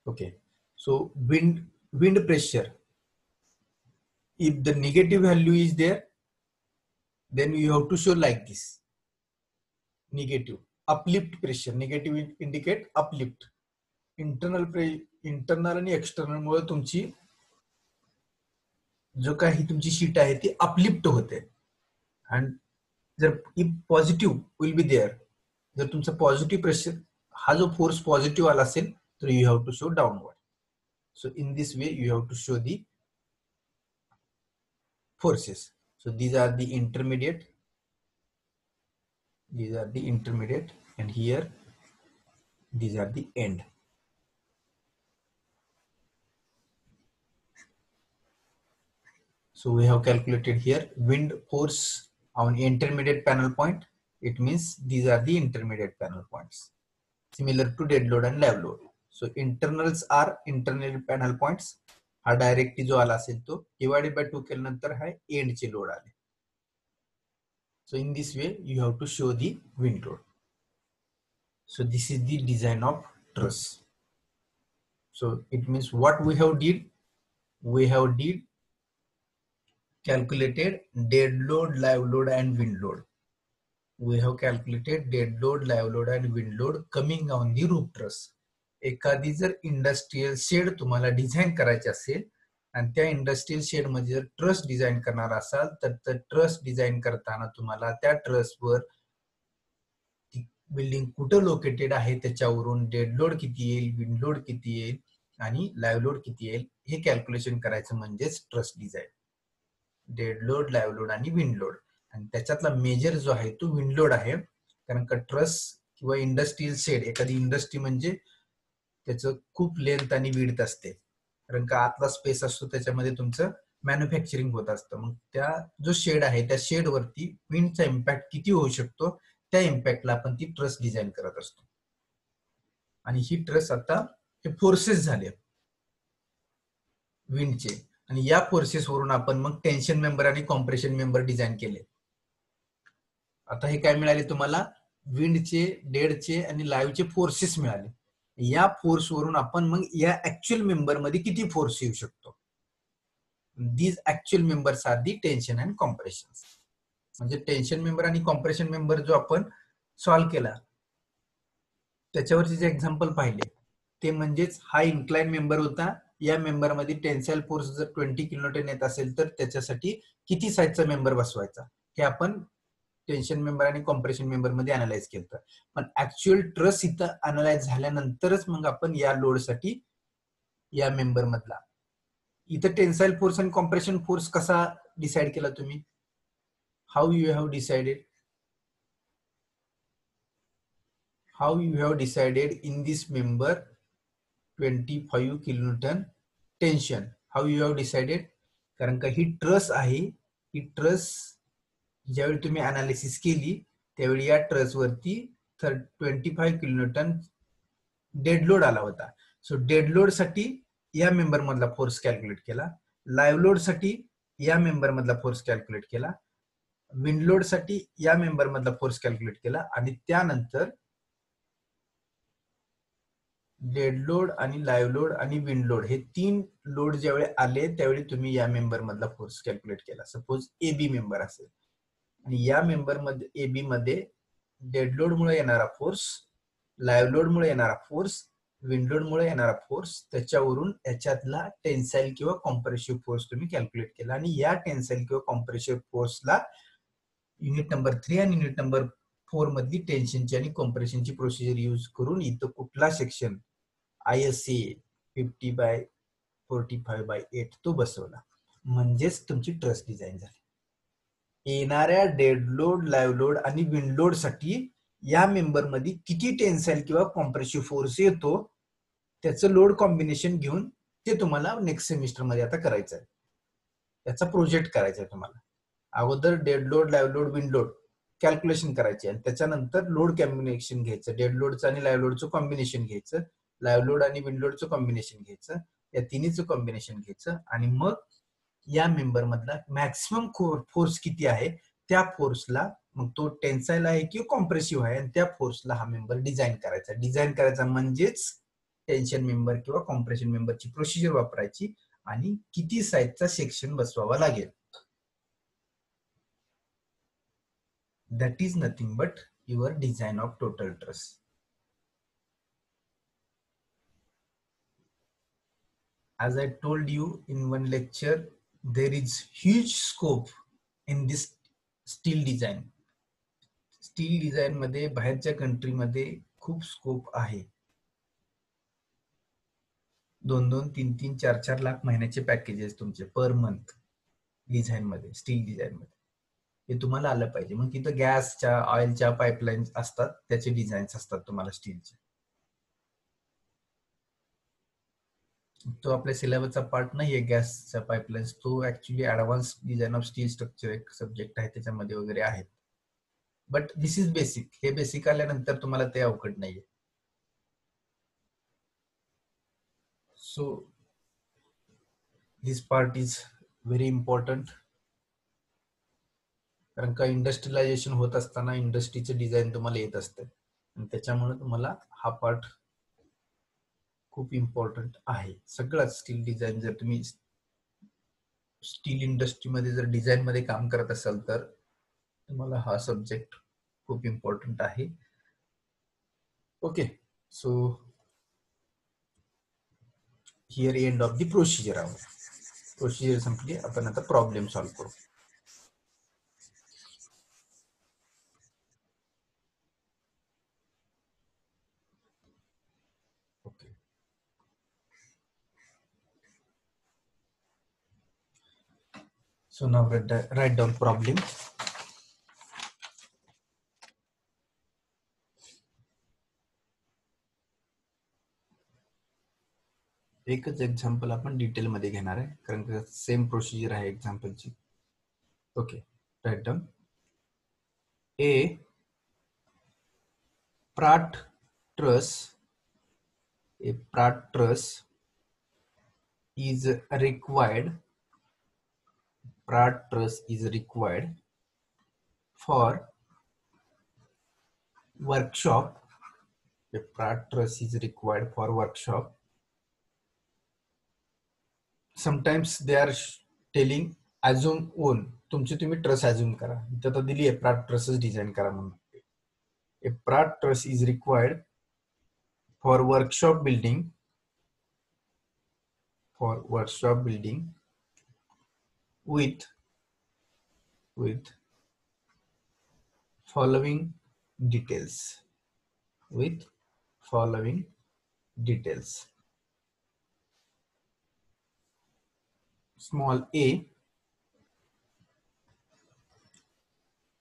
Okay. So wind pressure. If the negative value is there, then you have to show like this. Negative. Uplift pressure. Negative indicate uplift. Internal आणि external मुळे तुमची जो काही तुमची sheet आहे ती uplift होते. And जर if positive will be there, जर तुमचा पॉझिटिव्ह प्रेशर हा जो फोर्स पॉझिटिव्ह आला असेल तर you have to show downward. So in this way you have to show the forces. So these are the intermediate, and here these are the end. So we have calculated here wind force on intermediate panel point. It means these are the intermediate panel points, similar to dead load and live load. So internals are intermediate panel points. हा directly जो आला असेल तो divided by 2 केल्यानंतर हा and चे load आले. So in this way you have to show the wind load. So this is the design of truss. So it means what we have did, calculated dead load, live load and wind load. We have calculated dead load, live load and wind load coming on the roof truss. एखादी जर industrial shade तुम्हाला design करायची असेल आणि त्या industrial shade मध्ये जर truss design करणार असाल तर ट्रस डिझाईन करताना तुम्हाला त्या ट्रसवर बिल्डिंग कुठे लोकेटेड आहे त्याच्यावरून डेड लोड किती येईल, विंड लोड किती येईल आणि लाईव्ह लोड किती येईल हे कॅल्क्युलेशन करायचं म्हणजेच truss design. Dead load, live load आणि विंड लोड, आणि त्याच्यातला मेजर जो आहे तो विंड लोड आहे. कारण का ट्रस किंवा इंडस्ट्रियल शेड, एखादी इंडस्ट्री म्हणजे त्याचं खूप लेंथ आणि विड्थ असते, कारण का आतला स्पेस असतो त्याच्यामध्ये तुमचं मॅन्युफॅक्चरिंग होत असतं. मग त्या जो शेड आहे त्या शेड वरती विंडचा इम्पॅक्ट किती होऊ शकतो त्या इम्पॅक्टला आपण ती ट्रस डिझाईन करत असतो. आणि ही ट्रस आता हे फोर्सेस झाले विंडचे, आणि या फोर्सेस वरून आपण मग टेन्शन मेंबर आणि कॉम्प्रेशन मेंबर डिझाईन केले. आता हे काय मिळाले तुम्हाला, विंडचे, डेडचे आणि लाईव्हचे फोर्सेस मिळाले. या फोर्स वरून आपण मग या ऍक्च्युअल मेंबर मध्ये किती फोर्स येऊ शकतो. These actual members are the tension and compression. म्हणजे टेन्शन मेंबर आणि कॉम्प्रेशन मेंबर जो आपण सॉल्व्ह केला त्याच्यावरचे जे एक्झाम्पल पाहिले ते म्हणजेच हा इन्क्लाइन मेंबर होता. या मेंबर मध्ये टेन्साइल फोर्स जर 20 किलोन्यूटन येत असेल तर त्याच्यासाठी किती साईजचा मेंबर बसवायचा हे आपण टेन्शन मेंबर आणि कॉम्प्रेशन मेंबर मध्ये अनालाइज केलं. पण ऍक्च्युअल ट्रस इथं अनालाइज झाल्यानंतरच मग आपण या लोडसाठी या मेंबर मधला इथं टेन्साइल फोर्स आणि कॉम्प्रेशन फोर्स कसा डिसाइड केला तुम्ही, how you have decided, in this member 25 kilonewton tension, how you have decided. कारण का ही ट्रस आहे, ही ट्रस ज्यावेळी तुम्ही अनालिसिस केली त्यावेळी या ट्रस वरती 25 किलोन्यूटन डेड लोड आला होता. सो डेड लोड साठी या मेंबर मधला फोर्स कॅल्क्युलेट केला, लाईव्ह लोड साठी या मेंबर मधला फोर्स कॅल्क्युलेट केला, विंड लोड साठी या मेंबर मधला फोर्स कॅल्क्युलेट केला, आणि त्यानंतर डेड लोड आणि लाईव्ह लोड आणि विंड लोड हे 3 लोड ज्यावेळी आले त्यावेळी तुम्ही या मेंबर मधला फोर्स कॅल्क्युलेट केला. सपोज एबी मेंबर असेल आणि या मेंबर मध्ये एबी मध्ये डेड लोड मुळे येणारा फोर्स, लाईव्ह लोड मुळे येणारा फोर्स, विंड लोड मुळे येणारा फोर्स, त्याच्यावरून याच्यातला टेन्साइल किंवा कॉम्प्रेसिव्ह फोर्स तुम्ही कॅल्क्युलेट केला. आणि या टेन्साइल किंवा कॉम्प्रेसिव्ह फोर्सला युनिट नंबर 3 आणि युनिट नंबर 4 मधली टेन्शनची आणि कॉम्प्रेशनची प्रोसिजर यूज करून इथं कुठला सेक्शन ISA 50/45/8 तो बसवला, म्हणजेच तुमची ट्रस डिझाईन झाली. येणाऱ्या डेड लोड, लाईव्ह लोड आणि विंड लोड साठी या मेंबर मध्ये किती टेन्साइल किंवा कॉम्प्रेसिव्ह फोर्स येतो त्याचं लोड कॉम्बिनेशन घेऊन ते तुम्हाला नेक्स्ट सेमिस्टर मध्ये आता करायचं आहे, त्याचा प्रोजेक्ट करायचा आहे तुम्हाला. अगोदर dead load, live load, wind load calculation करायचे आणि त्याच्यानंतर लोड कॉम्बिनेशन घ्यायचं, डेड लोडचं आणि लाईव्ह लोडचं कॉम्बिनेशन घ्यायचं, लाईव्ह लोड आणि विंड लोडचं कॉम्बिनेशन घ्यायचं, या तिन्हीचं कॉम्बिनेशन घ्यायचं, आणि मग या मेंबर मधला मॅक्सिमम फोर्स किती आहे त्या फोर्सला, मग तो टेन्साइल आहे किंवा कॉम्प्रेसिव्ह आहे, आणि त्या फोर्सला हा मेंबर डिझाईन करायचा. डिझाईन करायचा म्हणजेच टेन्शन मेंबर किंवा कॉम्प्रेशन मेंबरची प्रोसिजर वापरायची आणि किती साईजचा सेक्शन बसवावा लागेल. That is nothing but your design of total truss. As I told you in one lecture, there is huge scope in this steel design. Steel design मध्ये बाहेरच्या कंट्रीमध्ये खूप scope आहे. 2-2, 3-3, 4-4 लाख महिन्याचे पॅकेजेस तुमचे पर मंथ डिझाईन मध्ये, steel design मध्ये. हे तुम्हाला आलं पाहिजे. मग तिथं गॅसच्या, ऑइलच्या पाईपलाईन असतात, त्याचे डिझाईन्स असतात तुम्हाला स्टीलचे. तो आपल्या सिलेबसचा पार्ट नाहीये गॅसच्या पाईपलाईन्स. तो actually advance design of steel structure एक सब्जेक्ट आहे, त्याच्यामध्ये वगैरे आहेत. But this is basic. हे बेसिक आल्यानंतर तुम्हाला ते अवघड नाहीये. So this part is very important, कारण का इंडस्ट्रियलायझेशन होत असताना इंडस्ट्रीचे डिझाईन तुम्हाला येत असते आणि त्याच्यामुळे तुम्हाला हा पार्ट खूप इम्पॉर्टंट आहे. सगळं स्टील डिझाईन, जर तुम्ही स्टील इंडस्ट्रीमध्ये जर डिझाईन मध्ये काम करत असाल तर तुम्हाला हा सब्जेक्ट खूप इम्पॉर्टंट आहे. Okay, so here end of the procedure. Procedure संपली, आपण आता प्रॉब्लेम सॉल्व्ह करू. Okay, so now write down problem. एकच एक्झाम्पल आपण डिटेल मध्ये घेणार आहे, कारण का सेम प्रोसिजर आहे एक्झाम्पलची. Okay, right down. A Pratt truss, a Pratt truss is required. Pratt truss is required for workshop. A Pratt truss is required for workshop. Sometimes they are telling assume own. तुमचे तुम्ही truss assume करा. इथं तर दिली आहे Pratt trusses design करा म्हणून. A Pratt truss is required for workshop building. For workshop building with following details. With following details. Small a,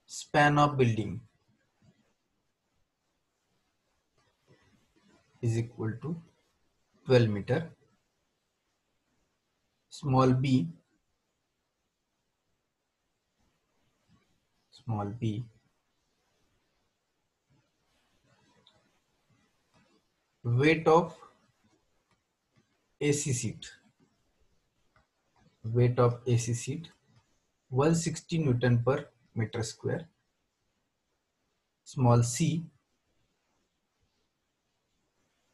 span of building is equal to 12 meter. Small b, weight of AC sheet. Weight of AC sheet 160 Newton per meter square. Small c,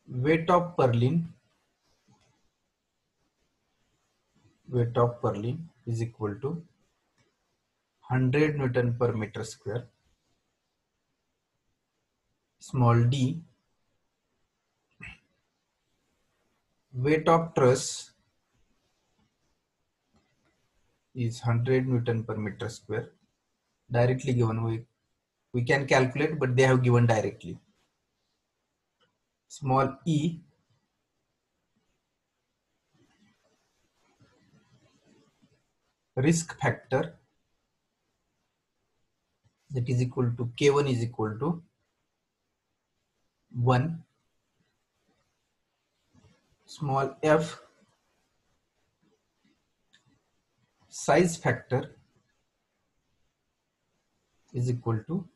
weight of purlin. Weight of purlin is equal to 100 Newton per meter square. Small d, weight of truss is 100 Newton per meter square. Directly given, we can calculate, but they have given directly. Small e, risk factor, that is equal to K1 is equal to 1. Small f, size factor is equal to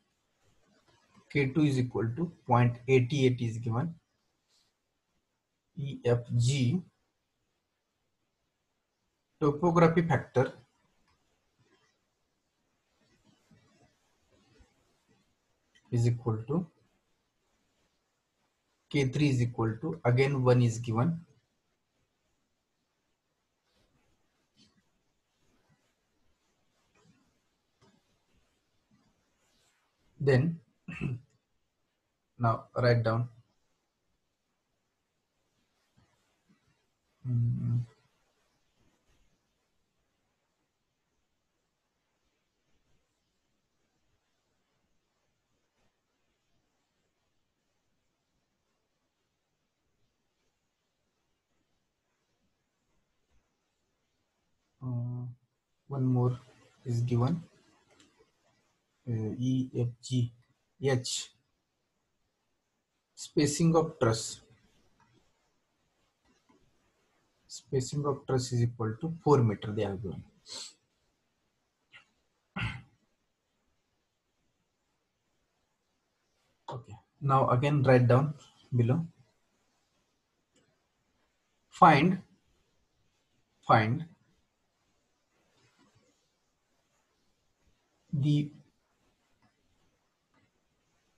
K2 is equal to 0.88 is given. EFG, topography factor is equal to K3 is equal to, again 1 is given. Then now write down 1 more is given, E, F, G, H. Spacing of truss. Spacing of truss is equal to 4 meter they have given. Okay. Now again write down below. Find the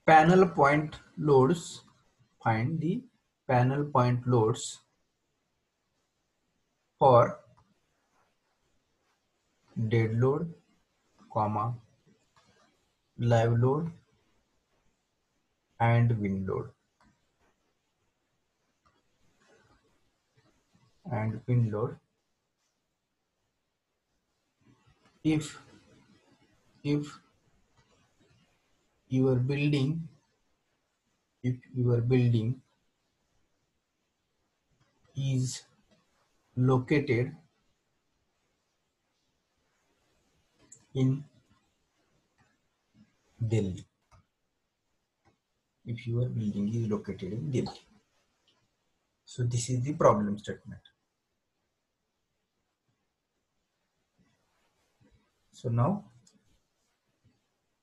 panel point loads. Find the panel point loads for dead load, comma, live load and wind load. If your building is located in Delhi. If your building is located in Delhi. So this is the problem statement. So now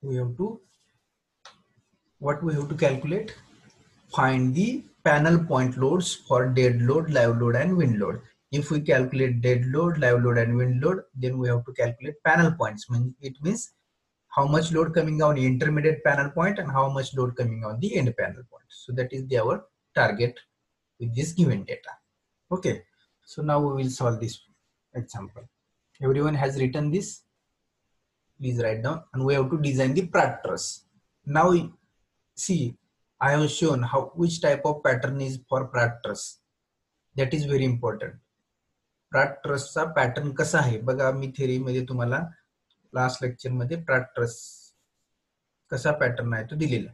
we have to, what we have to calculate? Find the panel point loads for dead load, live load and wind load. If we calculate dead load, live load and wind load, then we have to calculate panel points. It means how much load coming on the intermediate panel point and how much load coming on the end panel point. So that is our target with this given data. Okay, so now we will solve this example. Everyone has written this? Please write down. And we have to design the Pratt truss. Now see, I have shown which type of pattern is for Pratt truss. That is very important. Pratt truss चा pattern कसा आहे बघा, मी theory मध्ये तुम्हाला last lecture मध्ये Pratt truss कसा pattern आहे तो दिलेला.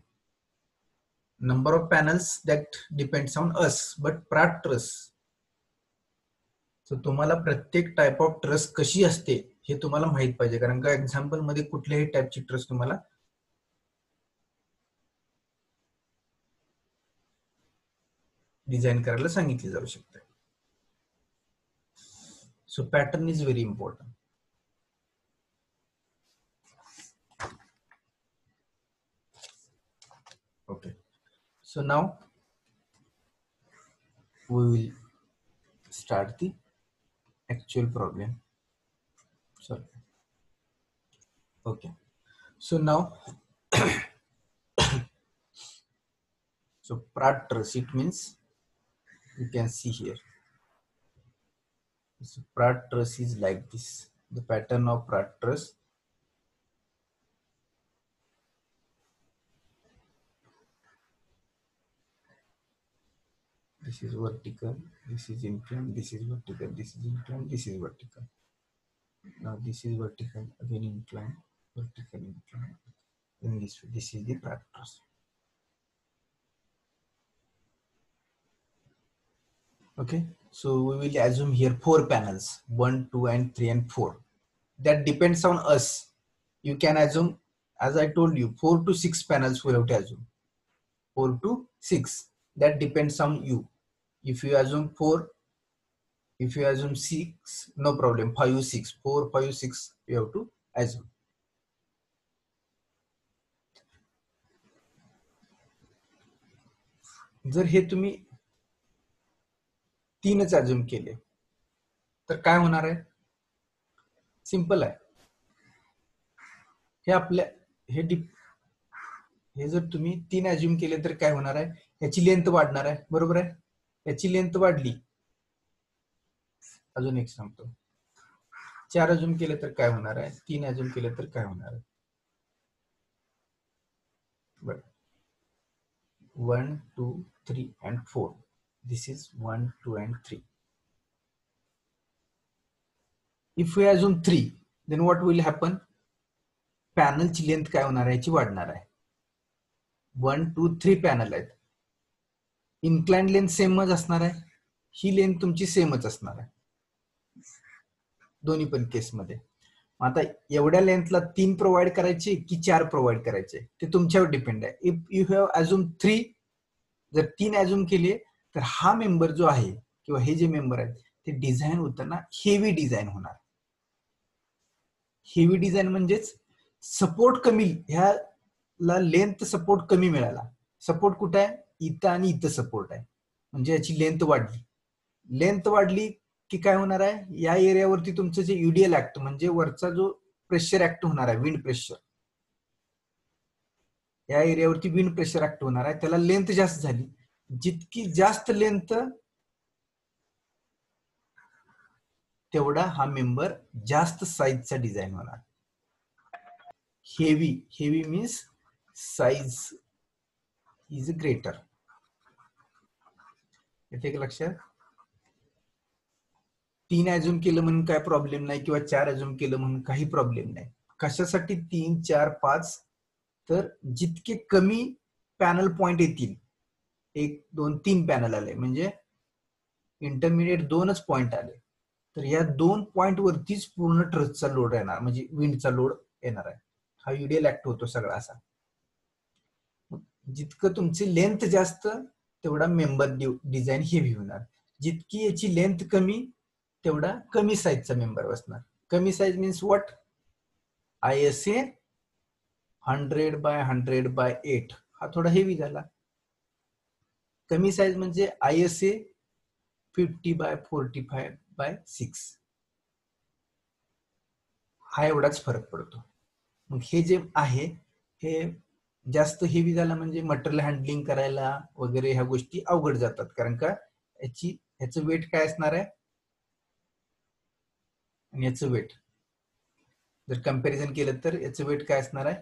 Number of panels that depends on us, but Pratt truss. So तुम्हाला प्रत्येक टाइप ऑफ ट्रस कशी असते हे तुम्हाला माहित पाहिजे, कारण का एक्झाम्पल मध्ये कुठल्याही टाइपची ट्रस तुम्हाला डिझाइन करायला सांगितली जाऊ शकते. So pattern is very important. Okay, so now we will start the actual problem. Sorry. Okay, so now so Pratt truss, it means you can see here. So Pratt truss is like this. The pattern of Pratt truss. This is vertical, this is inclined, this is vertical, this is inclined, this is vertical. Now this is vertical, again inclined, vertical, inclined. In this way, this is the Pratt truss. Okay, so we will assume here 4 panels, 1, 2, and 3, and 4. That depends on us. You can assume, as I told you, 4 to 6 panels we have to assume. 4 to 6. That depends on you. If you assume 4, if you assume 6, no problem. 5, 6, 4, 5, 6, you have to assume. जर हे तुम्ही 3च assume केले तर काय होणार आहे? Simple आहे. हे आपल्या हे जर तुम्ही 3 अज्युम केले तर काय होणार आहे? याची लेंथ वाढणार आहे, बरोबर आहे. याची लेंथ वाढली, अजून एक सांगतो, 4 अजून केले तर काय होणार आहे, 3 अजून केले तर काय होणार आहे. बरं, 1 2 3 and 4. This is 1 2 and 3. If we assume 3, then what will happen? पॅनलची लेंथ काय होणार आहे, याची वाढणार आहे. 1 2 3 पॅनल आहेत, इन्क्लाइंड लेंथ सेमच असणार आहे, ही लेंथ तुमची सेमच असणार आहे दोन्ही पण केसमध्ये. आता एवढ्या लेंथला 3 प्रोव्हाइड करायचे की 4 प्रोव्हाइड करायचे ते तुमच्यावर डिपेंड आहे. इफ यू हॅव अजूम 3, जर 3 अजूम केले तर हा मेंबर जो आहे किंवा हे जे मेंबर आहेत ते डिझाईन होताना हेवी डिझाईन होणार. हेवी डिझाईन म्हणजेच सपोर्ट कमी, ह्याला लेंथ सपोर्ट कमी मिळाला. सपोर्ट कुठे आहे, इथं आणि इथं सपोर्ट आहे, म्हणजे याची लेंथ वाढली. लेंथ वाढली की काय होणार आहे, या एरियावरती तुमचं जे युडीएल ऍक्ट म्हणजे वरचा जो प्रेशर ऍक्ट होणार आहे, विंड प्रेशर, या एरियावरती विंड प्रेशर ऍक्ट होणार आहे, त्याला लेंथ जास्त झाली. जितकी जास्त लेंथ तेवढा हा मेंबर जास्त साईजचा डिझाईन होणार. Heavy, heavy means size is greater. येते का लक्षात? 3 अजूम केलं म्हणून काय प्रॉब्लेम नाही किंवा 4 अजूम केलं म्हणून काही प्रॉब्लेम नाही. कशासाठी 3 4 5? तर जितके कमी पॅनल पॉइंट येतील, 1 2 3 पॅनल आले म्हणजे इंटरमिडिएट 2च पॉइंट आले, तर या 2 पॉइंट वरतीच पूर्ण ट्रसचा लोड येणार, म्हणजे विंडचा लोड येणार आहे. हा युडीएल ऍक्ट होतो सगळा असा. जितकं तुमची लेंथ जास्त तेवढा मेंबर डिझाईन हेवी होणार. जितकी याची लेंथ कमी तेवढा कमी साईजचा मेंबर बसणार. कमी साईज मीन्स व्हॉट? ISA 100/100/8 हा थोडा हेवी झाला. कमी साईज म्हणजे ISA 50/45/6 हा एवढाच फरक पडतो. मग हे जे आहे हे जास्त हेवी झाला म्हणजे मटेरियल हँडलिंग करायला वगैरे ह्या गोष्टी अवघड जातात, कारण का ह्याचं वेट काय असणार आहे आणि याचं वेट जर कंपॅरिझन केलं तर याचं वेट काय असणार आहे,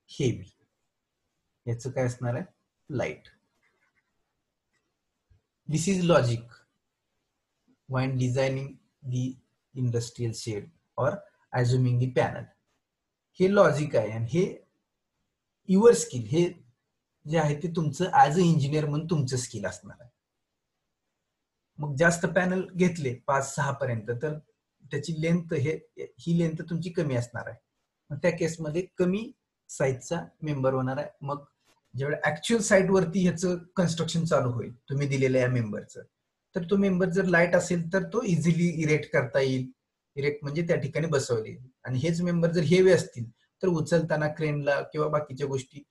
हेवी, याचं काय असणार आहे, light. This is logic while designing the industrial shed और अज्युमिंग दी पॅनल. हे लॉजिक आहे आणि हे युअर स्किल, हे जे आहे ते तुमचं ऍज अ इंजिनियर म्हणून तुमचं स्किल असणार आहे. मग जास्त पॅनल घेतले 5-6 पर्यंत तर त्याची लेंथ ही लेंथ तुमची कमी असणार आहे. मग त्या केसमध्ये कमी साईजचा मेंबर होणार आहे. मग जेव्हा ऍक्च्युअल साईट वरती ह्याचं कन्स्ट्रक्शन चालू होईल तुम्ही दिलेल्या या मेंबरचं, तर तो मेंबर जर लाईट असेल तर तो इझिली इरेक्ट करता येईल. इरेक्ट म्हणजे त्या ठिकाणी बसवले येईल. आणि हेच मेंबर जर हेवी असतील तर उचलताना क्रेनला किंवा बाकीच्या गोष्टी,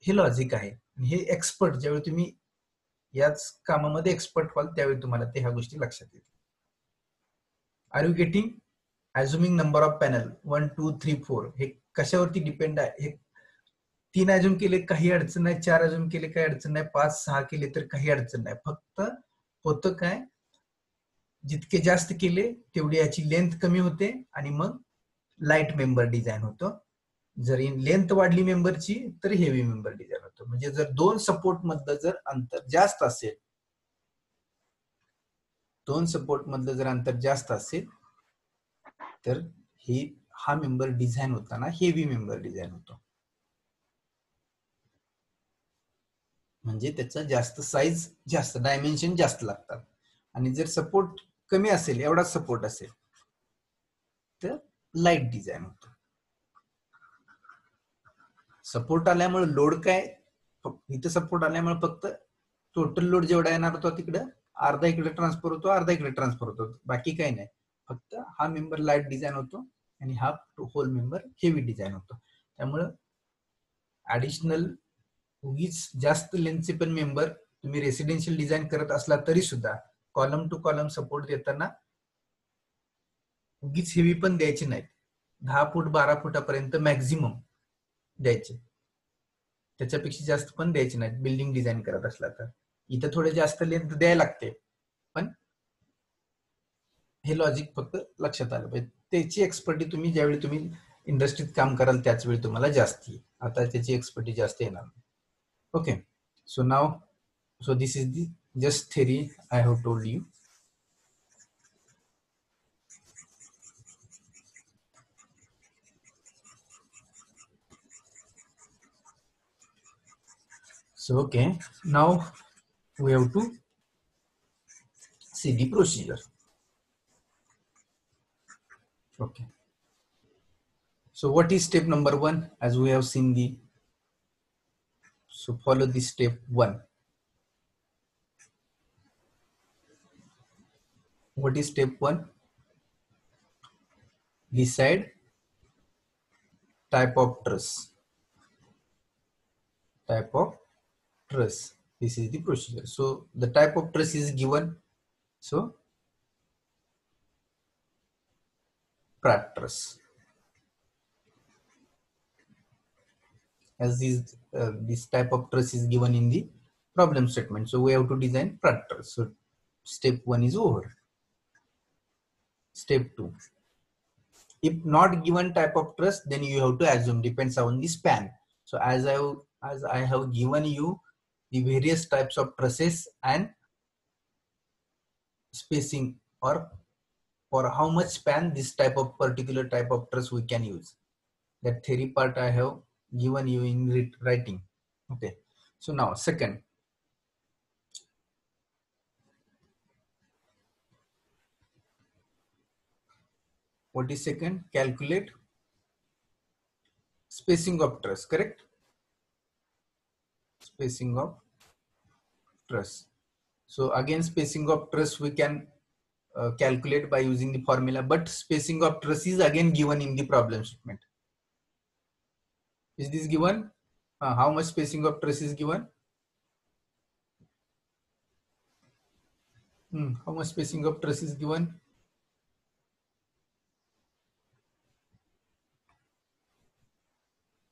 हे लॉजिक आहे. हे एक्सपर्ट ज्यावेळी तुम्ही याच कामामध्ये एक्सपर्ट व्हाल त्यावेळी तुम्हाला ते ह्या गोष्टी लक्षात येतील. Are you getting? Assuming number of panel 1 2 3 4 हे कशावरती डिपेंड आहे? हे 3 अज्युम केले काही अडचण नाही, 4 अज्युम केले काही अडचण नाही, 5 6 केले तर काही अडचण नाही. फक्त होतं काय, जितके जास्त केले तेवढी याची लेंथ कमी होते आणि मग लाईट मेंबर डिझाईन होतं. जरी लेंथ वाढली मेंबरची तर हेवी मेंबर डिझाईन होतो. म्हणजे जर 2 सपोर्ट मधलं जर अंतर जास्त असेल, 2 सपोर्ट मधलं जर अंतर जास्त असेल तर हा मेंबर डिझाईन होताना हेवी मेंबर डिझाईन होतो. म्हणजे त्याचा जास्त साईज, जास्त डायमेन्शन जास्त लागतात. आणि जर सपोर्ट कमी असेल, एवढाच सपोर्ट असेल तर लाईट डिझाईन होतो. सपोर्ट आल्यामुळे लोड काय, इथं सपोर्ट आल्यामुळे फक्त टोटल लोड जेवढा येणार होता तिकडं अर्धा इकडे ट्रान्सफर होतो, अर्धा इकडे ट्रान्सफर होतो, बाकी काही नाही. फक्त हा मेंबर लाईट डिझाईन होतो आणि हा होल मेंबर हेवी डिझाईन होतो. त्यामुळं ऍडिशनल उगीच जास्त लेंथचे पण मेंबर तुम्ही रेसिडेन्शियल डिझाईन करत असला तरी सुद्धा कॉलम टू कॉलम सपोर्ट देताना उगीच हेवी पण द्यायचे नाहीत. 10 फूट 12 फुटापर्यंत मॅक्झिमम द्यायचे. त्याच्यापेक्षा जास्त पण द्यायची नाही बिल्डिंग डिझाईन करत असला तर. इथं थोडे जास्त लेंथ द्यायला लागते, पण हे लॉजिक फक्त लक्षात आलं पाहिजे. त्याची एक्सपर्टी तुम्ही ज्यावेळी तुम्ही इंडस्ट्रीत काम कराल त्याच वेळी तुम्हाला जास्त येईल. आता त्याची एक्सपर्टी जास्त येणार नाही. Okay, so now so this is the just theory I have told you. So okay, now we have to see the procedure. Okay, so what is step number 1? As we have seen the, so follow the step 1. What is step 1? Decide type of truss. Type of truss, this is the procedure. So the type of truss is given, so Pratt truss. As this type of truss is given in the problem statement, so we have to design Pratt truss. So step 1 is over. Step 2, if not given type of truss, then you have to assume, depends on the span. So as I have given you the various types of trusses and spacing, or for how much span this particular type of truss we can use. That theory part I have given you in writing. Okay, so now second, what is second? Calculate spacing of truss, correct? Spacing of truss. So again, spacing of truss we can calculate by using the formula, but spacing of truss is again given in the problem statement. Is this given? How much spacing of truss is given? How much spacing of truss is given?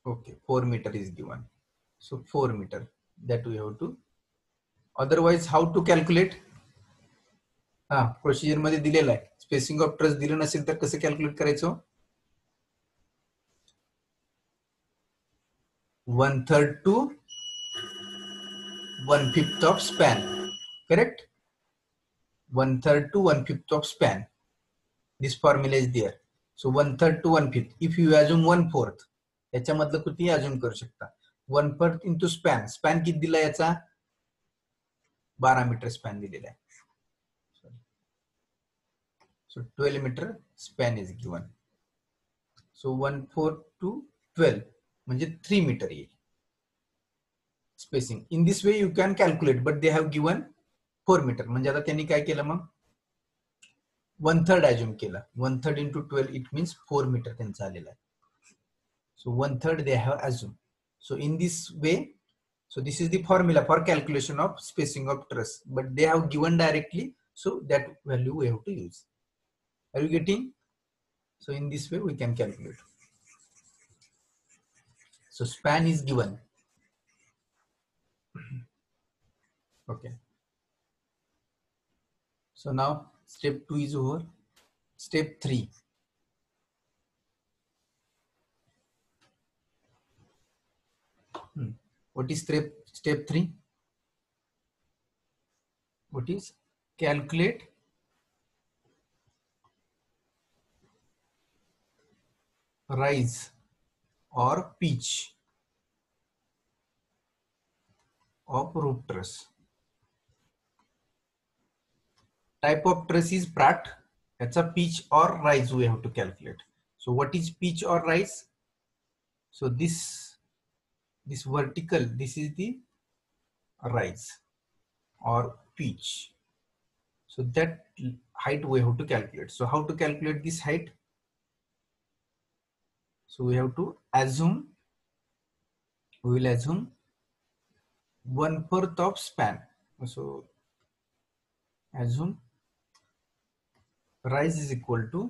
Okay, 4 meter is given. So 4 meter, that we have to. Otherwise, how to calculate? Procedure मध्ये दिलेला आहे. Spacing of truss दिलं नसेल तर कसं calculate करायचं? 1/3 to 1/5 of span, correct? 1/3 to 1/5 of span. This formula is there. So 1/3 to 1/5. If you assume 1/4, याच्यामधलं किती assume करू शकता? 1/4 into span. स्पॅन किती दिला याचा? 12 मीटर स्पॅन दिलेला आहे. So 12 meter span is given. So 1/4 to 12 म्हणजे 3 meter येईल spacing. In this way you can calculate, but they have given 4 meter. म्हणजे आता त्यांनी काय केलं मग? 1/3 assume केलं. 1/3 into 12 it means 4 meter त्यांचा आलेला आहे. So 1/3 they have assumed. So in this way, so this is the formula for calculation of spacing of truss, but they have given directly, so that value we have to use. Are you getting? So in this way we can calculate. So span is given. Okay. So now step 2 is over. Step 3. What is step 3? What is? Calculate rise or pitch of roof truss. Type of truss is Pratt. That's a pitch or rise we have to calculate. So what is pitch or rise? So this vertical, this is the rise or pitch. So that height we have to calculate. So how to calculate this height? So we have to assume, we will assume 1/4 of span. So assume rise is equal to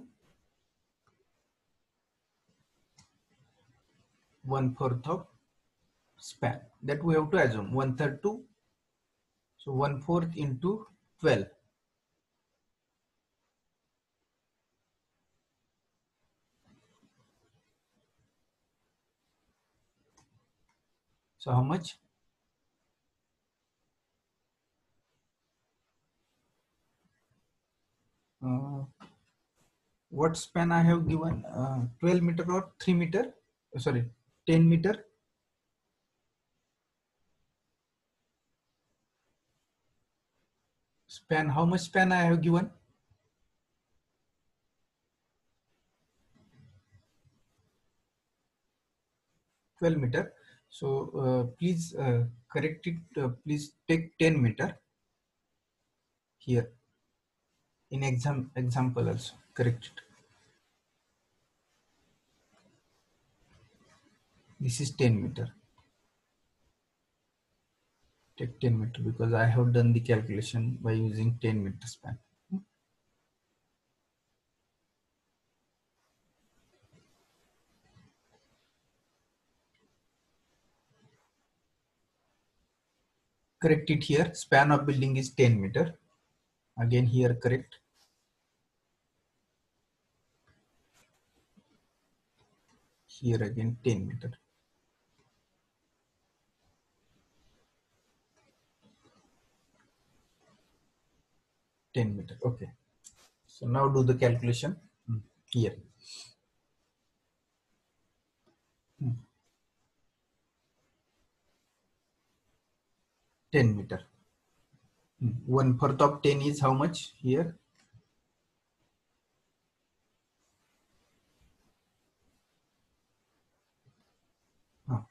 1/4 of span that we have to assume 1/3 to, so 1/4 into 12. So how much? What span I have given? 12 meter or 3 meter? Sorry, 10 meter. Span, how much span I have given? 12 meter. So please correct it. Please take 10 meter here in example also. Correct it. This is 10 meter. Take 10 meter because I have done the calculation by using 10 meter span. Correct it here. Span of building is 10 meter. Again here correct. Here again 10 meter. (10 meter). Okay. So now do the calculation here. 10 meter. 1/4 of 10 is how much here?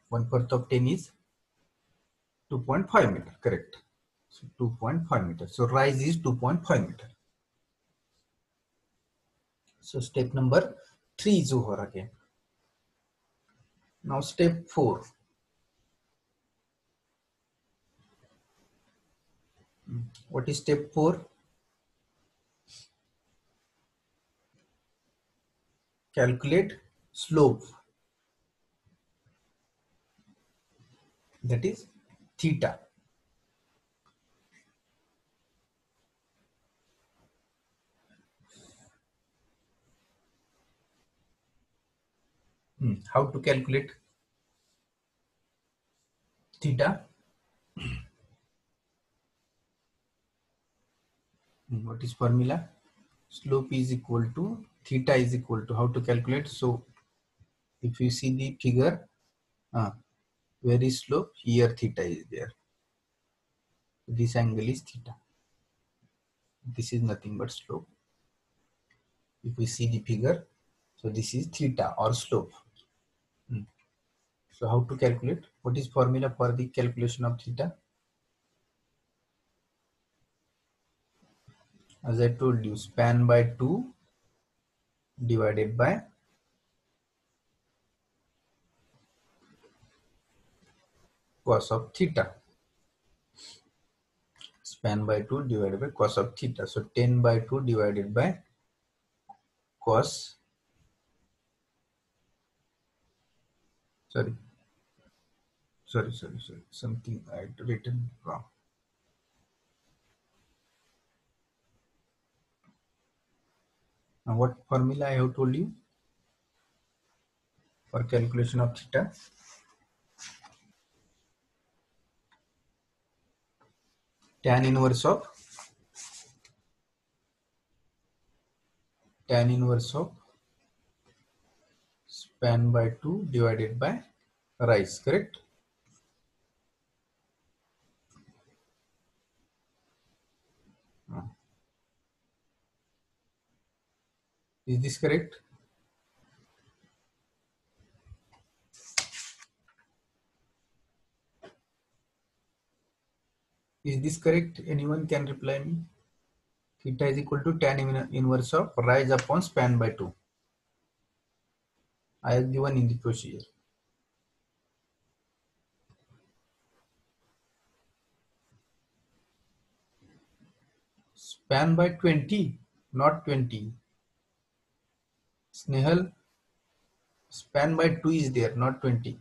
1/4 of 10 is 2.5 meter. Correct. So 2.5 meter. So rise is 2.5 meter. So step number 3 is over again. Now step 4. What is step 4? Calculate slope. That is theta. How to calculate theta? What is formula? Slope is equal to theta is equal to, how to calculate? So if you see the figure, where is slope? Here theta is there. This angle is theta. This is nothing but slope. If we see the figure, so this is theta or slope. So how to calculate? What is formula for the calculation of theta? As I told you, span by 2 divided by cos of theta. Span by 2 divided by cos of theta. So 10 by 2 divided by cos, sorry, something I had written wrong. Now what formula I have told you for calculation of theta? Tan inverse of span by 2 divided by rise, correct? Is this correct? Is this correct? Anyone can reply me. Theta is equal to tan inverse of rise upon span by 2. I have given in the procedure. Span by 20, not 20. Snehal, span by 2 is there, not 20.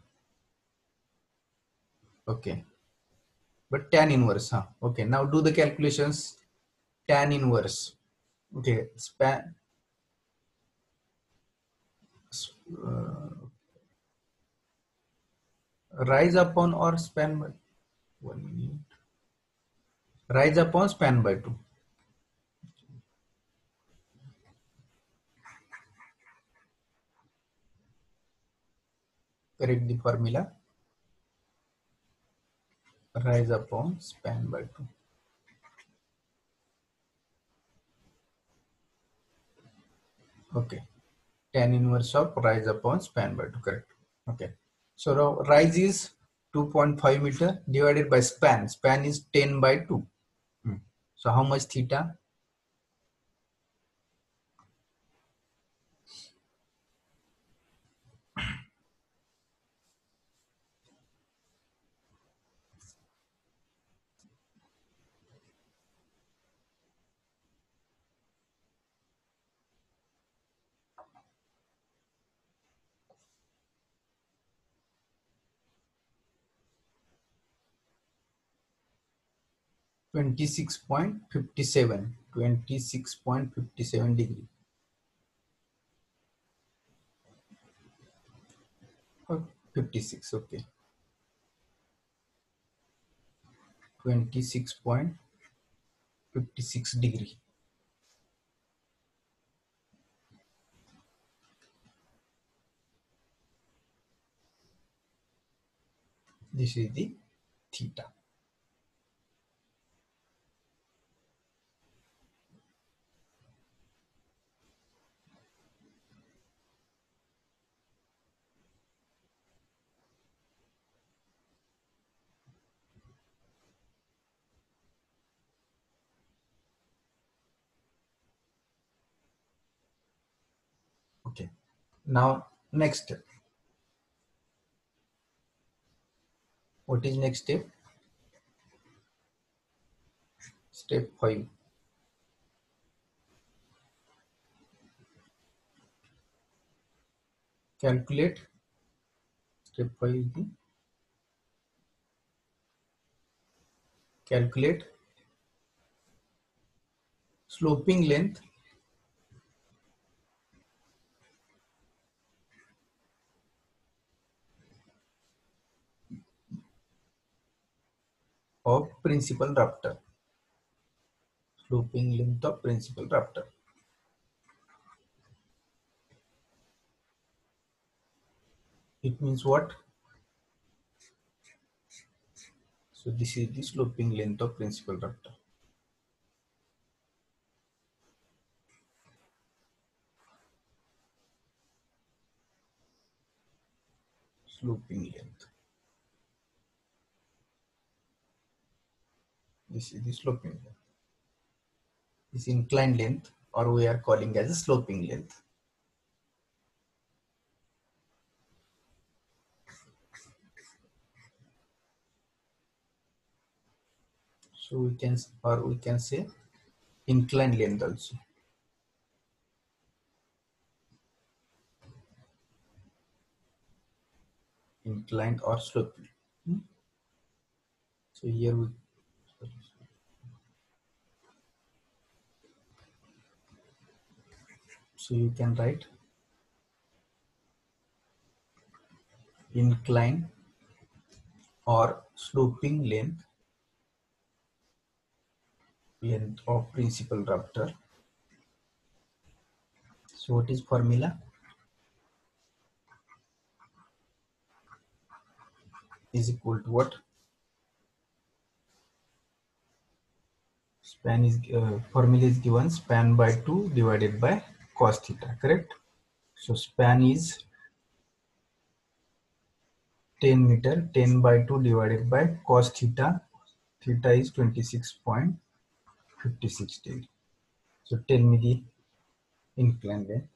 Okay, but tan inverse, huh? Okay, now do the calculations. Tan inverse. Okay, uh, rise upon or span by 1 minute. Rise upon span by 2. Correct the formula. Rise upon span by 2. Okay. Tan inverse of rise upon span by 2. Correct. Okay. So now rise is 2.5 meter divided by span. Span is 10 by 2. Hmm. So how much theta? 26.57. 26.57 degree. Or 56. Okay. 26.56 degree. This is the theta. Okay. Now next step. What is next step? Step 5. Calculate. Step 5 is the calculate sloping length of principal rafter. Sloping length of principal rafter. It means what? So this is the sloping length of principal rafter. Sloping length. This is the sloping length. This inclined length, or we are calling as a sloping length. So we can say inclined length also. Inclined or sloping. So here we so you can write inclined or sloping length of principal rafter. So what is formula? Is equal to what? Span is formula is given span by 2 divided by cos theta, correct? So span is 10 meter, 10 by 2 divided by cos theta. Theta is 26.56 degree. So tell me the inclined length.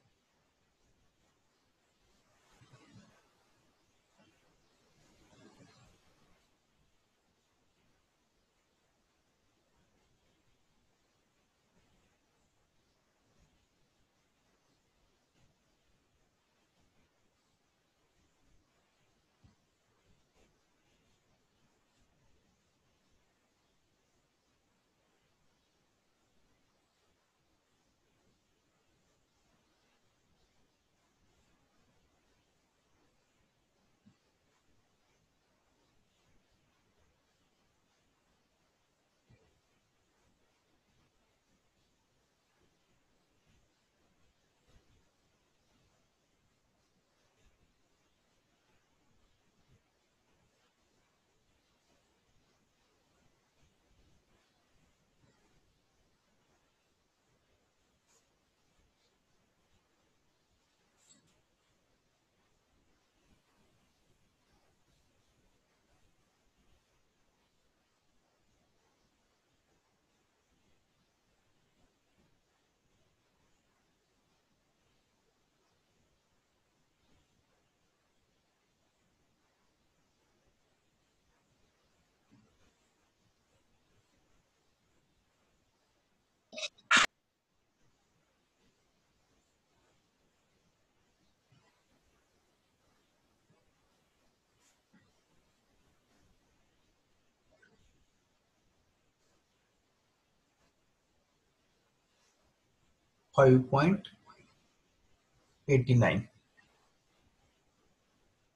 5.89.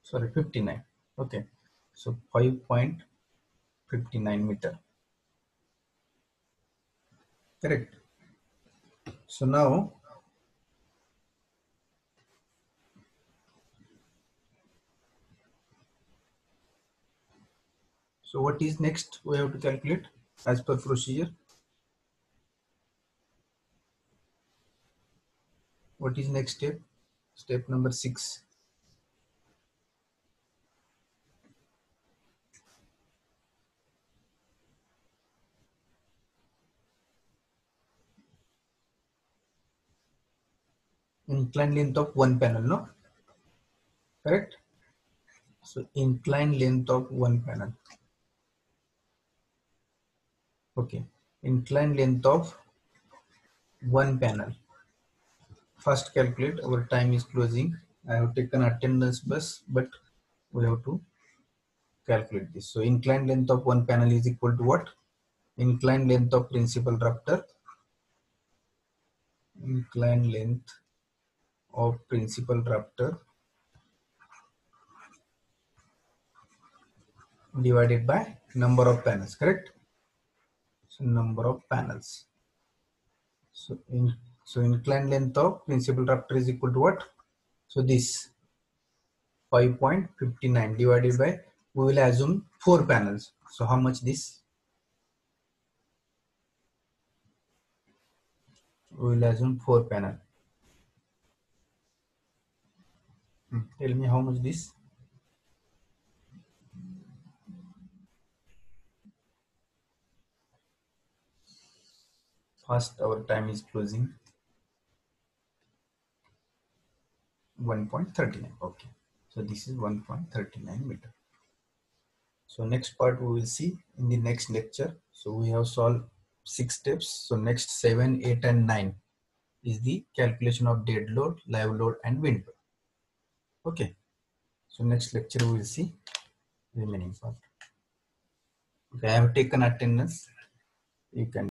Sorry, 59. Okay. So 5.59 meter. Correct. So now what is next we have to calculate as per procedure? What is next step? Step number 6. Inclined length of one panel, no? Correct? So inclined length of one panel. Okay. Inclined length of one panel. First calculate, our time is closing. I have taken attendance bus, but we have to calculate this. So inclined length of one panel is equal to what? Inclined length of principal rafter. Inclined length of principal rafter divided by number of panels, correct? So number of panels. So inclined length of principal rafter is equal to what? So this 5.59 divided by, we will assume 4 panels. So how much this? We will assume 4 panel. Tell me how much this? First, our time is closing. 1.39. Okay. So this is 1.39 meter. So next part we will see in the next lecture. So we have solved 6 steps. So next 7, 8 and 9 is the calculation of dead load, live load and wind load. Okay. So next lecture we will see remaining part. Okay, I have taken attendance. You can